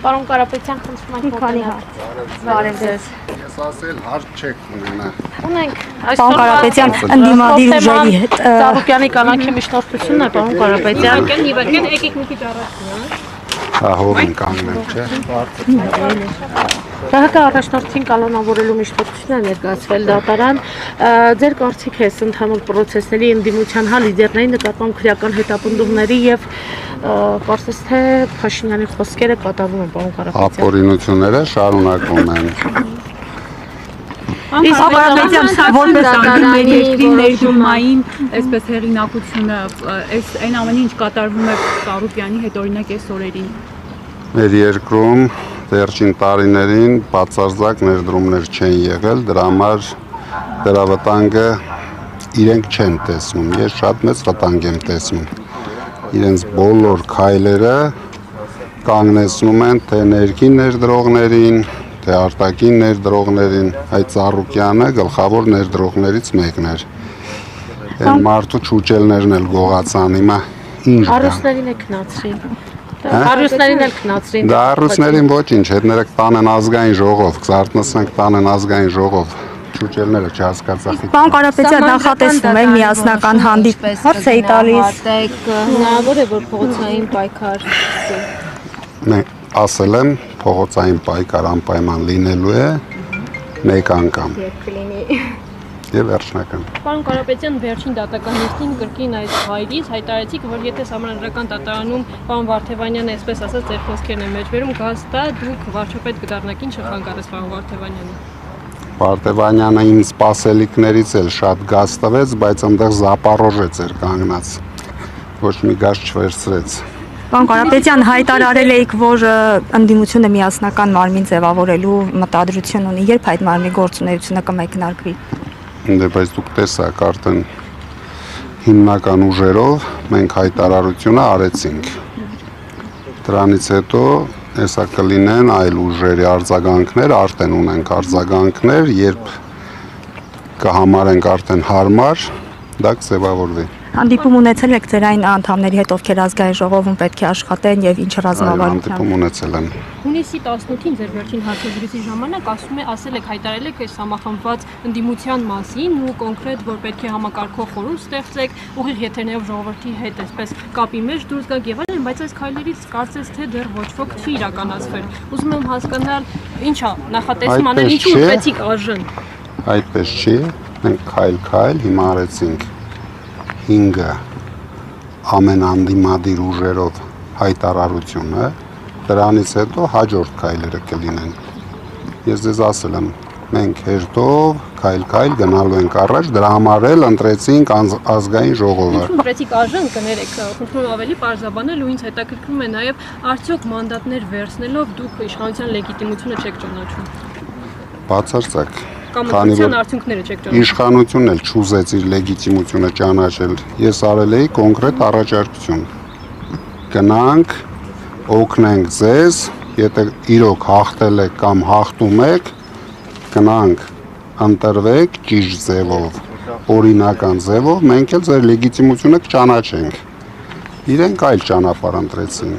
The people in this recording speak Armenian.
Պարոն Կարապետյան, խնդրում ենք Քանի հարց։ Բարև ձեզ։ Ես ասել հարց չեք ունենա։ Ունենք Պարոն Կարապետյան, ընդդիմադիր ուժերի հետ Ծառուկյանի կանանքի միջնորդությունն է, պարոն Կարապետյան։ Իվարկեն, եկեք մի քիչ առաջ։ Հողին կանգնել, չէ։ ՀՀԿ առաջնորդին կանոնավորելու միջնորդություն է ներկայացվել դատարան։ Ձեր կարծիք է ընդհանուր պրոցեսների ընդդիմության լիդերների նկատմամբ քրեական հետապնդումների եւ կարծես թե Փաշինյանի խոսքերը կատարվում են, պարոն Կարապետյան։ Ապօրինությունները շարունակվում են։ Կարապետյան, որպես Անդրեյ երկրի ներդրումային, այսպես հեղինակությունը, այս այն ամենը ինչ կատարվում է Ծառուկյանի հետ օրինակ այս օրերին։ Մեր երկրում վերջին տարիներին բացարձակ ներդրումներ չեն եղել, դրա համար դրա վտանգը իրենք չեն տեսնում։ Ես շատ մեծ վտանգ եմ տեսնում։ Իրենց բոլոր քայլերը կանգնեցնում են թե ներքին ներդրողներին, թե արտաքին ներդրողներին, այդ Ծառուկյանը գլխավոր ներդրողներից մեկն էր։ Այն մարդու չուճելներն էլ գողացան, հիմա ինչ կա։ Առուսներին է քնացրին։ Առուսներին էլ քնացրին։ Դա առուսներին ոչինչ, հետները կտանեն ազգային ժողով, կզարթնացնենք տանեն ազգային ժողով։ Չուճելները չհասկացա։ Պարոն Կարապետյան, նախատեսվում է միասնական հանդիպում։ Հարց էի տալիս։ Հնարավոր է, որ փողոցային պայքար Մենք ասել եմ, փողոցային պայքար անպայման լինելու է մեկ անգամ։ Եվ վերջնական։ Պարոն Կարապետյան, վերջին դատականներին կրկին այս հայրից հայտարարեցիք, որ եթե Սահմանադրական դատարանում պարոն Վարդևանյանը, այսպես ասած, ձեր խոսքերն են մեջբերում, գաստա դուք վարչապետ կդառնաք, ինչ խանգարեց պարոն Վարդևանյանը։ Վարդևանյանը իմ սպասելիքներից էլ շատ գազ տվեց, բայց այնտեղ զապարոժեց էր կանգնած։ Ոչ մի գազ չվերցրեց։ Պարոն Կարապետյան, հայտարարել էիք, որ ընդդիմությունը միասնական մարմին ձևավորելու մտադրություն ունի, երբ այդ մարմնի գործունեությունը կմեկնարկվի։ Դե բայց դուք տեսաք, արդեն հիմնական ուժերով մենք հայտարարությունը արեցինք։ Դրանից հետո հեսա կլինեն այլ ուժերի արձագանքներ, արդեն ունենք արձագանքներ, երբ կհամարենք արդեն հարմար, դա կձևավորվի։ Հանդիպում ունեցել եք ձեր այն անդամների հետ, ովքեր ազգային ժողովում պետք է աշխատեն եւ ինչ ռազմավարությամբ։ Հանդիպում ունեցել եմ։ Հունիսի 18-ին ձեր վերջին հարցազրույցի ժամանակ ասել եք հայտարարել եք այս համախմբված ընդդիմության մասին ու կոնկրետ, որ պետք է համակարգող խորհուրդ ստեղծեք, ուղիղ եթերներով ժողովրդի հետ այսպես կապի մեջ դուրս գաք եւ այլն, բայց այս քայլերից կարծես թե դեռ ոչ ոք չի իրականացվել։ Ուզում եմ հասկանալ, ինչա նախատեսում անել, ինչու ուտեցիք արժեն։ Այդպես չի, մենք քայլ հիմա արեցինք 5 ամենանդիմադիր ուժերով հայտարարությունը, դրանից հետո հաջորդ քայլերը կլինեն։ Ես ձեզ ասել եմ, մենք հերթով քայլ գնալու ենք առաջ, դրա համար էլ ընտրեցինք ազգային ժողովը։ Ինչու ընտրեցիք արժեն, կներեք, խնդրում ավելի պարզաբանել ու ինձ հետաքրքրում է նաև արդյոք մանդատներ վերցնելով դուք իշխանության լեգիտիմությունը չեք ճանաչում։ Բացարձակ։ Կամության արդյունքները չեք ճանաչում։ Իշխանությունն էլ չուզեց իր լեգիտիմությունը ճանաչել։ Ես արել էի կոնկրետ առաջարկություն։ Գնանք, օգնենք ձեզ, եթե իրոք հաղթել եք կամ հաղթում եք, գնանք, ընտրվեք ճիշտ ձևով, օրինական ձևով, մենք էլ ձեր լեգիտիմությունը կճանաչենք։ Իրենք այլ ճանապարհ ընտրեցին։